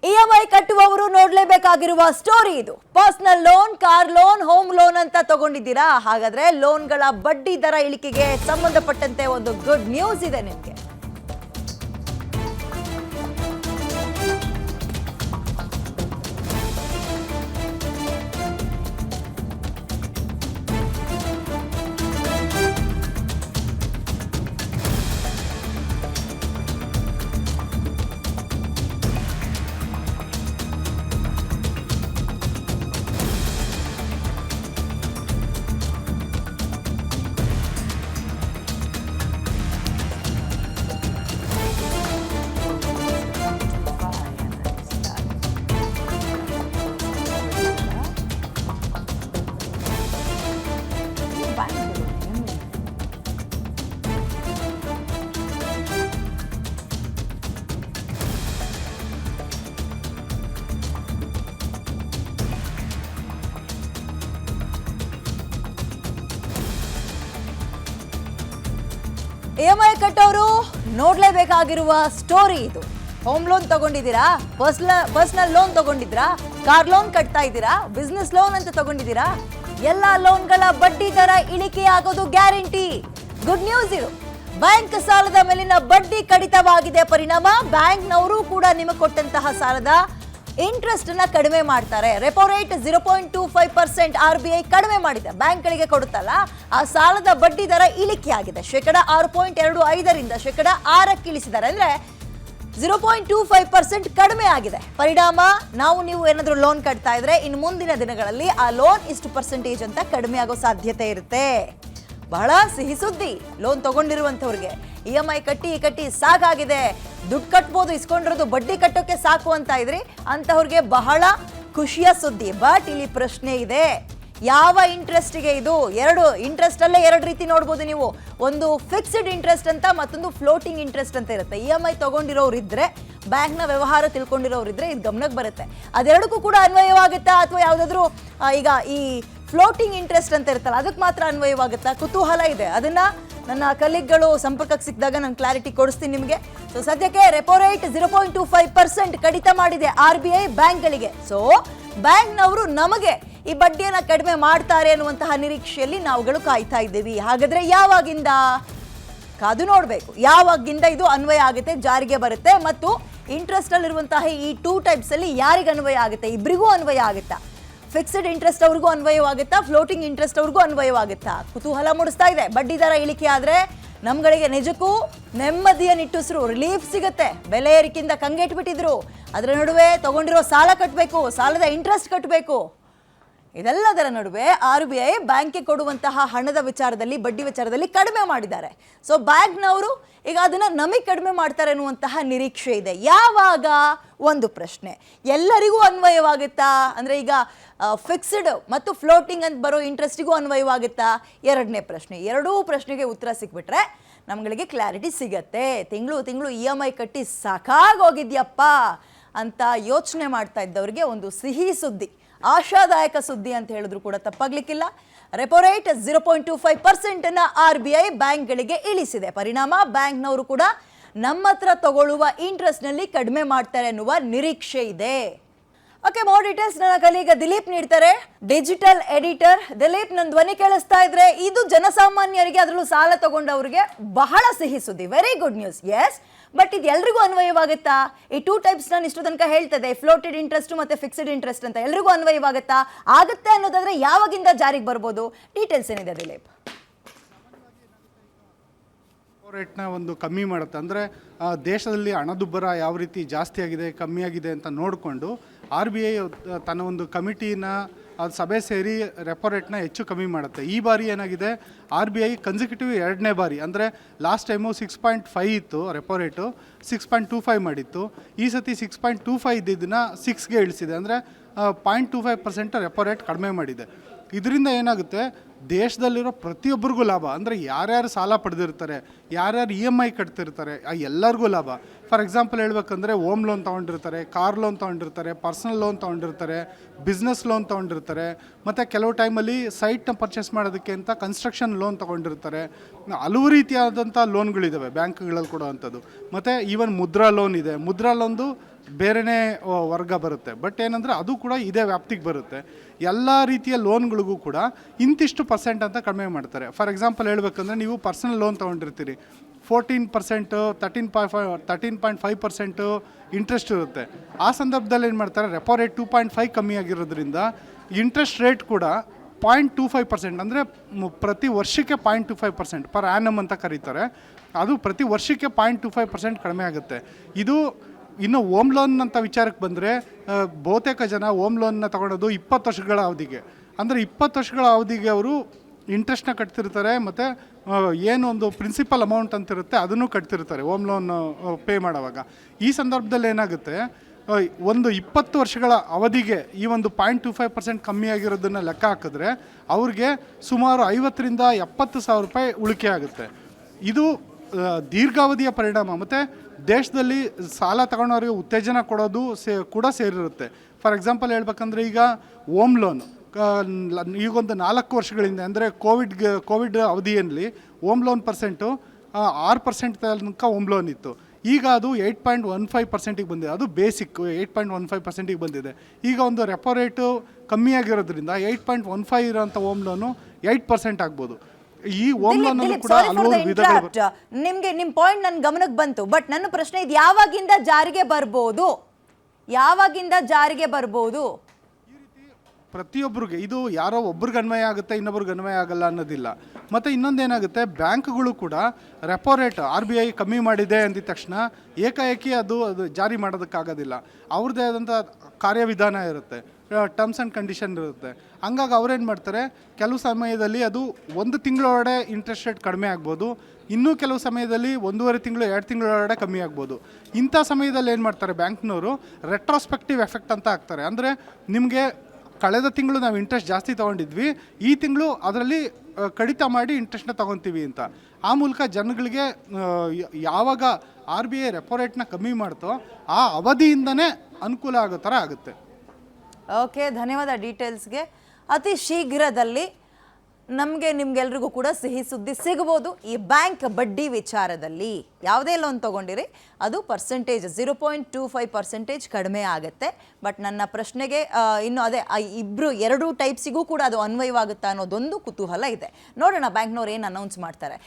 EMI ಕಟ್ಟುವವರು ನೋಡಲೇಬೇಕಾಗಿರುವ story ಇದು. Personal loan, car loan, home loan ಅಂತ ತಗೊಂಡಿದ್ದೀರಾ? ಹಾಗಾದ್ರೆ ಲೋನ್ಗಳ ಬಡ್ಡಿ ದರ ಇಳಿಕೆಗೆ ಸಂಬಂಧಪಟ್ಟಂತೆ ಒಂದು ಗುಡ್ ನ್ಯೂಸ್ ಇದೆ ನಿಮಗೆ. EMI ಕಟ್ಟೋರು ನೋಡ್ಲೇಬೇಕಾಗಿರುವ ಸ್ಟೋರಿ ಇದು. ಹೋಮ್ ಲೋನ್ ತಗೊಂಡಿದ್ದೀರಾ, ಪರ್ಸನಲ್ ಲೋನ್ ತಗೊಂಡಿದ್ದೀರಾ, ಕಾರ್ ಲೋನ್ ಕಟ್ತಾ ಇದ್ದೀರಾ, ಬಿಸ್ನೆಸ್ ಲೋನ್ ಅಂತ ತಗೊಂಡಿದ್ದೀರಾ, ಎಲ್ಲ ಲೋನ್ಗಳ ಬಡ್ಡಿ ದರ ಇಳಿಕೆ ಆಗೋದು ಗ್ಯಾರಂಟಿ. ಗುಡ್ ನ್ಯೂಸ್ ಇದು. ಬ್ಯಾಂಕ್ ಸಾಲದ ಮೇಲಿನ ಬಡ್ಡಿ ಕಡಿತವಾಗಿದೆ. ಪರಿಣಾಮ ಬ್ಯಾಂಕ್ನವರು ಕೂಡ ನಿಮಗೆ ಕೊಟ್ಟಂತಹ ಸಾಲದ ಇಂಟ್ರೆಸ್ಟ್ ಅನ್ನ ಕಡಿಮೆ ಮಾಡ್ತಾರೆ. ರೆಪೋ ರೇಟ್ 0.25% RBI ಕಡಿಮೆ ಮಾಡಿದೆ. ಬ್ಯಾಂಕ್ಗಳಿಗೆ ಕೊಡುತ್ತಲ್ಲ ಆ ಸಾಲದ ಬಡ್ಡಿ ದರ ಇಳಿಕೆಯಾಗಿದೆ. 6.25% ಶೇಕಡ 6ಕ್ಕೆ ಇಳಿಸಿದ್ದಾರೆ. ಅಂದ್ರೆ 0.25% ಕಡಿಮೆ ಆಗಿದೆ. ಪರಿಣಾಮ ನೀವು ಏನಾದರೂ ಲೋನ್ ಕಟ್ತಾ ಇದ್ರೆ ಇನ್ನು ಮುಂದಿನ ದಿನಗಳಲ್ಲಿ ಆ ಲೋನ್ ಇಷ್ಟು ಪರ್ಸೆಂಟೇಜ್ ಅಂತ ಕಡಿಮೆ ಆಗೋ ಸಾಧ್ಯತೆ ಇರುತ್ತೆ. ಬಹಳ ಸಿಹಿ ಸುದ್ದಿ ಲೋನ್ ತಗೊಂಡಿರುವಂತವ್ರಿಗೆ. EMI ಕಟ್ಟಿ ಸಾಕಾಗಿದೆ, ದುಡ್ಡು ಕಟ್ಬೋದು, ಇಸ್ಕೊಂಡಿರೋದು ಬಡ್ಡಿ ಕಟ್ಟೋಕೆ ಸಾಕು ಅಂತ ಇದ್ರಿ ಅಂತವ್ರಿಗೆ ಬಹಳ ಖುಷಿಯ ಸುದ್ದಿ. ಬಟ್ ಇಲ್ಲಿ ಪ್ರಶ್ನೆ ಇದೆ, ಯಾವ ಇಂಟ್ರೆಸ್ಟ್ಗೆ ಇದು? ಎರಡು ಇಂಟ್ರೆಸ್ಟ್ ಅಲ್ಲೇ ಎರಡು ರೀತಿ ನೋಡ್ಬೋದು ನೀವು. ಒಂದು ಫಿಕ್ಸ್ಡ್ ಇಂಟ್ರೆಸ್ಟ್ ಅಂತ, ಮತ್ತೊಂದು ಫ್ಲೋಟಿಂಗ್ ಇಂಟ್ರೆಸ್ಟ್ ಅಂತ ಇರುತ್ತೆ. EMI ತಗೊಂಡಿರೋರಿದ್ರೆ, ಬ್ಯಾಂಕ್ನ ವ್ಯವಹಾರ ತಿಳ್ಕೊಂಡಿರೋರಿದ್ರೆ ಇದು ಗಮನಕ್ಕೆ ಬರುತ್ತೆ. ಅದೆರಡಕ್ಕೂ ಕೂಡ ಅನ್ವಯವಾಗುತ್ತಾ ಅಥವಾ ಯಾವುದಾದ್ರೂ ಈಗ ಈ ಫ್ಲೋಟಿಂಗ್ ಇಂಟ್ರೆಸ್ಟ್ ಅಂತ ಇರುತ್ತಲ್ಲ ಅದಕ್ಕೆ ಮಾತ್ರ ಅನ್ವಯವಾಗುತ್ತಾ? ಕುತೂಹಲ ಇದೆ. ಅದನ್ನ ನನ್ನ ಕಲೀಗ್ಗಳು ಸಂಪರ್ಕಕ್ಕೆ ಸಿಕ್ಕಿದಾಗ ನಾನು ಕ್ಲಾರಿಟಿ ಕೊಡಿಸ್ತೀನಿ ನಿಮಗೆ. ಸೊ ಸದ್ಯಕ್ಕೆ ರೆಪೋ ರೇಟ್ 0.25% ಕಡಿತ ಮಾಡಿದೆ RBI ಬ್ಯಾಂಕ್ಗಳಿಗೆ. ಸೊ ಬ್ಯಾಂಕ್ನವರು ನಮಗೆ ಈ ಬಡ್ಡಿಯನ್ನು ಕಡಿಮೆ ಮಾಡ್ತಾರೆ ಅನ್ನುವಂತಹ ನಿರೀಕ್ಷೆಯಲ್ಲಿ ನಾವುಗಳು ಕಾಯ್ತಾ ಇದ್ದೀವಿ. ಹಾಗಾದ್ರೆ ಯಾವಾಗಿಂದ? ಕಾದು ನೋಡಬೇಕು ಯಾವಾಗಿಂದ ಇದು ಅನ್ವಯ ಆಗುತ್ತೆ, ಜಾರಿಗೆ ಬರುತ್ತೆ. ಮತ್ತು ಇಂಟ್ರೆಸ್ಟ್ ಅಲ್ಲಿರುವಂತಹ ಈ 2 ಟೈಪ್ಸ್ ಅಲ್ಲಿ ಯಾರಿಗೆ ಅನ್ವಯ ಆಗುತ್ತೆ? ಇಬ್ಬರಿಗೂ ಅನ್ವಯ ಆಗುತ್ತಾ? ಫಿಕ್ಸ್ಡ್ ಇಂಟ್ರೆಸ್ಟ್ ಅವ್ರಿಗೂ ಅನ್ವಯವಾಗುತ್ತಾ, ಫ್ಲೋಟಿಂಗ್ ಇಂಟ್ರೆಸ್ಟ್ ಅವ್ರಿಗೂ ಅನ್ವಯವಾಗುತ್ತಾ? ಕುತೂಹಲ ಮೂಡಿಸ್ತಾ ಇದೆ. ಬಡ್ಡಿ ದರ ಇಳಿಕೆ ಆದ್ರೆ ನಮ್ಗಳಿಗೆ ನಿಜಕ್ಕೂ ನೆಮ್ಮದಿಯ ನಿಟ್ಟುಸಿರು, ರಿಲೀಫ್ ಸಿಗುತ್ತೆ. ಬೆಲೆ ಏರಿಕೆಯಿಂದ ಕಂಗೆಟ್ಬಿಟ್ಟಿದ್ರು, ಅದರ ನಡುವೆ ತಗೊಂಡಿರೋ ಸಾಲ ಕಟ್ಟಬೇಕು, ಸಾಲದ ಇಂಟ್ರೆಸ್ಟ್ ಕಟ್ಟಬೇಕು. ಇದೆಲ್ಲದರ ನಡುವೆ RBI ಬ್ಯಾಂಕ್ಗೆ ಕೊಡುವಂತಹ ಹಣದ ವಿಚಾರದಲ್ಲಿ, ಬಡ್ಡಿ ವಿಚಾರದಲ್ಲಿ ಕಡಿಮೆ ಮಾಡಿದ್ದಾರೆ. ಸೊ ಬ್ಯಾಂಕ್ನವರು ಈಗ ಅದನ್ನ ನಮಗೆ ಕಡಿಮೆ ಮಾಡ್ತಾರೆ ಅನ್ನುವಂತಹ ನಿರೀಕ್ಷೆ ಇದೆ. ಯಾವಾಗ? ಒಂದು ಪ್ರಶ್ನೆ, ಎಲ್ಲರಿಗೂ ಅನ್ವಯವಾಗುತ್ತಾ? ಅಂದ್ರೆ ಈಗ ಫಿಕ್ಸ್ಡ್ ಮತ್ತು ಫ್ಲೋಟಿಂಗ್ ಅಂತ ಬರೋ ಇಂಟ್ರೆಸ್ಟಿಗೂ ಅನ್ವಯವಾಗುತ್ತಾ? ಎರಡನೇ ಪ್ರಶ್ನೆ. ಎರಡೂ ಪ್ರಶ್ನೆಗೆ ಉತ್ತರ ಸಿಕ್ಬಿಟ್ರೆ ನಮ್ಗಳಿಗೆ ಕ್ಲಾರಿಟಿ ಸಿಗತ್ತೆ. ತಿಂಗಳು EMI ಕಟ್ಟಿ ಸಾಕಾಗೋಗಿದ್ಯಪ್ಪ ಅಂತ ಯೋಚನೆ ಮಾಡ್ತಾ ಇದ್ದವರಿಗೆ ಒಂದು ಸಿಹಿ ಸುದ್ದಿ, ಆಶಾದಾಯಕ ಸುದ್ದಿ ಅಂತ ಹೇಳಿದ್ರು ಕೂಡ ತಪ್ಪಾಗ್ಲಿಕ್ಕಿಲ್ಲ. ರೆಪೋ ರೇಟ್ 0.25% ಅನ್ನ RBI ಬ್ಯಾಂಕ್ಗಳಿಗೆ ಇಳಿಸಿದೆ. ಪರಿಣಾಮ ಬ್ಯಾಂಕ್ನವರು ಕೂಡ ನಮ್ಮ ಹತ್ರ ತಗೊಳ್ಳುವ ಇಂಟ್ರೆಸ್ಟ್ ನಲ್ಲಿ ಕಡಿಮೆ ಮಾಡ್ತಾರೆ ಅನ್ನುವ ನಿರೀಕ್ಷೆ ಇದೆ. ಓಕೆ, ಮೋರ್ ಡೀಟೇಲ್ಸ್ ನನ್ನ ಕಲೀಗ ದಿಲೀಪ್ ನೀಡ್ತಾರೆ, ಡಿಜಿಟಲ್ ಎಡಿಟರ್. ದಿಲೀಪ್, ನನ್ನ ಧ್ವನಿ ಕೇಳಿಸ್ತಾ ಇದ್ರೆ ಇದು ಜನಸಾಮಾನ್ಯರಿಗೆ, ಅದರಲ್ಲೂ ಸಾಲ ತಗೊಂಡವರಿಗೆ ಬಹಳ ಸಿಹಿ ಸುದ್ದಿ, very good news. Yes, but ಇದು ಎಲ್ರಿಗೂ ಅನ್ವಯವಾಗುತ್ತಾ? ಈ 2 ಟೈಪ್ಸ್ ನಾನು ಇಷ್ಟು ತನಕ ಹೇಳ್ತದೆ, ಫ್ಲೋಟೆಡ್ ಇಂಟ್ರೆಸ್ಟ್ ಮತ್ತೆ ಫಿಕ್ಸ್ಡ್ ಇಂಟ್ರೆಸ್ಟ್ ಅಂತ, ಎಲ್ರಿಗೂ ಅನ್ವಯವಾಗುತ್ತಾ? ಆಗುತ್ತೆ ಅನ್ನೋದಾದ್ರೆ ಯಾವಾಗಿಂದ ಜಾರಿಗೆ ಬರ್ಬೋದು? ಡೀಟೇಲ್ಸ್ ಏನಿದೆ ದಿಲೀಪ್? ರೇಟ್ನ ಒಂದು ಕಮ್ಮಿ ಮಾಡುತ್ತೆ. ಅಂದರೆ ದೇಶದಲ್ಲಿ ಹಣದುಬ್ಬರ ಯಾವ ರೀತಿ ಜಾಸ್ತಿ ಆಗಿದೆ, ಕಮ್ಮಿ ಆಗಿದೆ ಅಂತ ನೋಡಿಕೊಂಡು RBI ತನ್ನ ಒಂದು ಕಮಿಟಿನ ಅದು ಸಭೆ ಸೇರಿ ರೆಪೋ ರೇಟ್ನ ಹೆಚ್ಚು ಕಮ್ಮಿ ಮಾಡುತ್ತೆ. ಈ ಬಾರಿ ಏನಾಗಿದೆ, RBI ಕನ್ಸಿಕ್ಯೂಟಿವ್ 2ನೇ ಬಾರಿ, ಅಂದರೆ ಲಾಸ್ಟ್ ಟೈಮು 6.5 ಇತ್ತು ರೆಪೋ ರೇಟು, 6.25 ಮಾಡಿತ್ತು. ಈ ಸತಿ 6.25 ಇದ್ದಿದ್ದನ್ನು 6ಗೆ ಇಳಿಸಿದೆ. ಅಂದರೆ 0.25% ರೆಪೋ ರೇಟ್ ಕಡಿಮೆ ಮಾಡಿದೆ. ಇದರಿಂದ ಏನಾಗುತ್ತೆ, ದೇಶದಲ್ಲಿರೋ ಪ್ರತಿಯೊಬ್ಬರಿಗೂ ಲಾಭ. ಅಂದರೆ ಯಾರ್ಯಾರು ಸಾಲ ಪಡೆದಿರ್ತಾರೆ, ಯಾರ್ಯಾರು EMI ಕಟ್ತಿರ್ತಾರೆ, ಆ ಎಲ್ಲರಿಗೂ ಲಾಭ. ಫಾರ್ ಎಕ್ಸಾಂಪಲ್ ಹೇಳ್ಬೇಕಂದ್ರೆ, ಹೋಮ್ ಲೋನ್ ತೊಗೊಂಡಿರ್ತಾರೆ, ಕಾರ್ ಲೋನ್ ತೊಗೊಂಡಿರ್ತಾರೆ, ಪರ್ಸನಲ್ ಲೋನ್ ತೊಗೊಂಡಿರ್ತಾರೆ, ಬಿಸ್ನೆಸ್ ಲೋನ್ ತೊಗೊಂಡಿರ್ತಾರೆ, ಮತ್ತು ಕೆಲವು ಟೈಮಲ್ಲಿ ಸೈಟ್ನ ಪರ್ಚೇಸ್ ಮಾಡೋದಕ್ಕೆ ಅಂತ ಕನ್ಸ್ಟ್ರಕ್ಷನ್ ಲೋನ್ ತೊಗೊಂಡಿರ್ತಾರೆ. ಹಲವು ರೀತಿಯಾದಂಥ ಲೋನ್ಗಳಿದ್ದಾವೆ ಬ್ಯಾಂಕ್ಗಳಲ್ಲಿ ಕೊಡೋವಂಥದ್ದು. ಮತ್ತು ಈವನ್ ಮುದ್ರಾ ಲೋನ್ ಇದೆ. ಮುದ್ರಾ ಲೋನ್ದು ಬೇರೆನೇ ವರ್ಗ ಬರುತ್ತೆ. ಬಟ್ ಏನಂದರೆ ಅದು ಕೂಡ ಇದೇ ವ್ಯಾಪ್ತಿಗೆ ಬರುತ್ತೆ. ಎಲ್ಲ ರೀತಿಯ ಲೋನ್ಗಳಿಗೂ ಕೂಡ ಇಂತಿಷ್ಟು ಪರ್ಸೆಂಟ್ ಅಂತ ಕಡಿಮೆ ಮಾಡ್ತಾರೆ. ಫಾರ್ ಎಕ್ಸಾಂಪಲ್ ಹೇಳ್ಬೇಕಂದ್ರೆ ನೀವು ಪರ್ಸನಲ್ ಲೋನ್ ತೊಗೊಂಡಿರ್ತೀರಿ, 14%, 13.5% ಇಂಟ್ರೆಸ್ಟ್ ಇರುತ್ತೆ. ಆ ಸಂದರ್ಭದಲ್ಲಿ ಏನು ಮಾಡ್ತಾರೆ, ರೆಪೋ ರೇಟ್ 2.5 ಕಮ್ಮಿ ಆಗಿರೋದ್ರಿಂದ ಇಂಟ್ರೆಸ್ಟ್ ರೇಟ್ ಕೂಡ 0.25%, ಅಂದರೆ ಪ್ರತಿ ವರ್ಷಕ್ಕೆ 0.25% ಪರ್ ಆ್ಯನಮ್ ಅಂತ ಕರೀತಾರೆ. ಅದು ಪ್ರತಿ ವರ್ಷಕ್ಕೆ 0.25% ಕಡಿಮೆ ಆಗುತ್ತೆ. ಇದು ಇನ್ನು ಹೋಮ್ ಲೋನ್ ಅಂತ ವಿಚಾರಕ್ಕೆ ಬಂದರೆ ಬಹುತೇಕ ಜನ ಹೋಮ್ ಲೋನ್ನ ತಗೊಳ್ಳೋದು 20 ವರ್ಷಗಳ ಅವಧಿಗೆ. ಅಂದರೆ 20 ವರ್ಷಗಳ ಅವಧಿಗೆ ಅವರು ಇಂಟ್ರೆಸ್ಟ್ನ ಕಟ್ತಿರ್ತಾರೆ, ಮತ್ತು ಏನು ಒಂದು ಪ್ರಿನ್ಸಿಪಲ್ ಅಮೌಂಟ್ ಅಂತಿರುತ್ತೆ ಅದನ್ನು ಕಟ್ತಿರ್ತಾರೆ ಹೋಮ್ ಲೋನ್ ಪೇ ಮಾಡೋವಾಗ. ಈ ಸಂದರ್ಭದಲ್ಲಿ ಏನಾಗುತ್ತೆ, ಒಂದು 20 ವರ್ಷಗಳ ಅವಧಿಗೆ ಈ ಒಂದು 0.25% ಕಮ್ಮಿ ಆಗಿರೋದನ್ನು ಲೆಕ್ಕ ಹಾಕಿದ್ರೆ ಅವ್ರಿಗೆ ಸುಮಾರು 50,000 ರಿಂದ 70,000 ರೂಪಾಯಿ ಉಳಿಕೆ ಆಗುತ್ತೆ. ಇದು ದೀರ್ಘಾವಧಿಯ ಪರಿಣಾಮ. ಮತ್ತು ದೇಶದಲ್ಲಿ ಸಾಲ ತಗೊಳ್ಳೋರಿಗೆ ಉತ್ತೇಜನ ಕೊಡೋದು ಕೂಡ ಸೇರಿರುತ್ತೆ. ಫಾರ್ ಎಕ್ಸಾಂಪಲ್ ಹೇಳ್ಬೇಕಂದ್ರೆ ಈಗ ಹೋಮ್ ಲೋನ್ ಈಗೊಂದು 4 ವರ್ಷಗಳಿಂದ, ಅಂದರೆ ಕೋವಿಡ್ ಅವಧಿಯಲ್ಲಿ ಹೋಮ್ ಲೋನ್ ಪರ್ಸೆಂಟು 6% ತನಕ ಹೋಮ್ ಲೋನ್ ಇತ್ತು. ಈಗ ಅದು 8.15%ಗೆ ಬಂದಿದೆ. ಅದು ಬೇಸಿಕ್ 8.15%ಗೆ ಬಂದಿದೆ. ಈಗ ಒಂದು ರೆಪೋ ರೇಟು ಕಮ್ಮಿ ಆಗಿರೋದ್ರಿಂದ 8.15 ಇರೋಂಥ ಹೋಮ್ ಲೋನು 8% ಆಗ್ಬೋದು. ಈ ಹೋಮ್ ಲೋನ್ ಕೂಡ ಹಲವು ವಿಧಗಳು. ನಿಮ್ಗೆ ನಿಮ್ ಪಾಯಿಂಟ್ ನನ್ನ ಗಮನಕ್ಕೆ ಬಂತು. ಬಟ್ ನನ್ನ ಪ್ರಶ್ನೆ ಇದು ಯಾವಾಗಿಂದ ಜಾರಿಗೆ ಬರ್ಬೋದು? ಯಾವಾಗಿಂದ ಜಾರಿಗೆ ಬರ್ಬೋದು? ಪ್ರತಿಯೊಬ್ಬರಿಗೆ ಇದು ಯಾರೋ ಒಬ್ರಿಗೆ ಅನ್ವಯ ಆಗುತ್ತೆ, ಇನ್ನೊಬ್ರಿಗೆ ಅನ್ವಯ ಆಗಲ್ಲ ಅನ್ನೋದಿಲ್ಲ. ಮತ್ತು ಇನ್ನೊಂದೇನಾಗುತ್ತೆ, ಬ್ಯಾಂಕ್ಗಳು ಕೂಡ ರೆಪೋ ರೇಟ್ RBI ಕಮ್ಮಿ ಮಾಡಿದೆ ಅಂದಿದ ತಕ್ಷಣ ಏಕಾಏಕಿ ಅದು ಜಾರಿ ಮಾಡೋದಕ್ಕಾಗೋದಿಲ್ಲ. ಅವ್ರದ್ದೇ ಆದಂಥ ಕಾರ್ಯವಿಧಾನ ಇರುತ್ತೆ, ಟರ್ಮ್ಸ್ ಆ್ಯಂಡ್ ಕಂಡೀಷನ್ ಇರುತ್ತೆ. ಹಂಗಾಗಿ ಅವ್ರೇನು ಮಾಡ್ತಾರೆ, ಕೆಲವು ಸಮಯದಲ್ಲಿ ಅದು 1 ತಿಂಗಳೊಳಗಡೆ ಇಂಟ್ರೆಸ್ಟ್ ರೇಟ್ ಕಡಿಮೆ ಆಗ್ಬೋದು, ಇನ್ನೂ ಕೆಲವು ಸಮಯದಲ್ಲಿ 1.5 ತಿಂಗಳು 2 ತಿಂಗಳೊಳಗಡೆ ಕಮ್ಮಿ ಆಗ್ಬೋದು. ಇಂಥ ಸಮಯದಲ್ಲಿ ಏನು ಮಾಡ್ತಾರೆ ಬ್ಯಾಂಕ್ನವರು, ರೆಟ್ರೋಸ್ಪೆಕ್ಟಿವ್ ಎಫೆಕ್ಟ್ ಅಂತ ಹಾಕ್ತಾರೆ. ಅಂದರೆ ನಿಮಗೆ ಕಳೆದ ತಿಂಗಳು ನಾವು ಇಂಟ್ರೆಸ್ಟ್ ಜಾಸ್ತಿ ತೊಗೊಂಡಿದ್ವಿ, ಈ ತಿಂಗಳು ಅದರಲ್ಲಿ ಕಡಿತ ಮಾಡಿ ಇಂಟ್ರೆಸ್ಟ್ನ ತೊಗೊತೀವಿ ಅಂತ. ಆ ಮೂಲಕ ಜನಗಳಿಗೆ ಯಾವಾಗ RBI ರೆಪೋ ರೇಟ್ನ ಕಮ್ಮಿ ಮಾಡ್ತೋ ಆ ಅವಧಿಯಿಂದನೇ ಅನುಕೂಲ ಆಗೋ ಥರ ಆಗುತ್ತೆ. ಓಕೆ, ಧನ್ಯವಾದ ಡೀಟೇಲ್ಸ್ಗೆ. ಅತಿ ಶೀಘ್ರದಲ್ಲಿ ನಮಗೆ ನಿಮ್ಗೆಲ್ರಿಗೂ ಕೂಡ ಸಿಹಿ ಸುದ್ದಿ ಸಿಗ್ಬೋದು. ಈ ಬ್ಯಾಂಕ್ ಬಡ್ಡಿ ವಿಚಾರದಲ್ಲಿ ಯಾವುದೇ ಲೋನ್ ತೊಗೊಂಡಿರಿ ಅದು ಪರ್ಸೆಂಟೇಜ್ 0.25% ಕಡಿಮೆ ಆಗುತ್ತೆ. ಬಟ್ ನನ್ನ ಪ್ರಶ್ನೆಗೆ ಇನ್ನು ಅದೇ ಎರಡೂ ಟೈಪ್ಸಿಗೂ ಕೂಡ ಅದು ಅನ್ವಯವಾಗುತ್ತಾ ಅನ್ನೋದೊಂದು ಕುತೂಹಲ ಇದೆ. ನೋಡೋಣ ಬ್ಯಾಂಕ್ನವ್ರು ಏನು ಅನೌನ್ಸ್ ಮಾಡ್ತಾರೆ.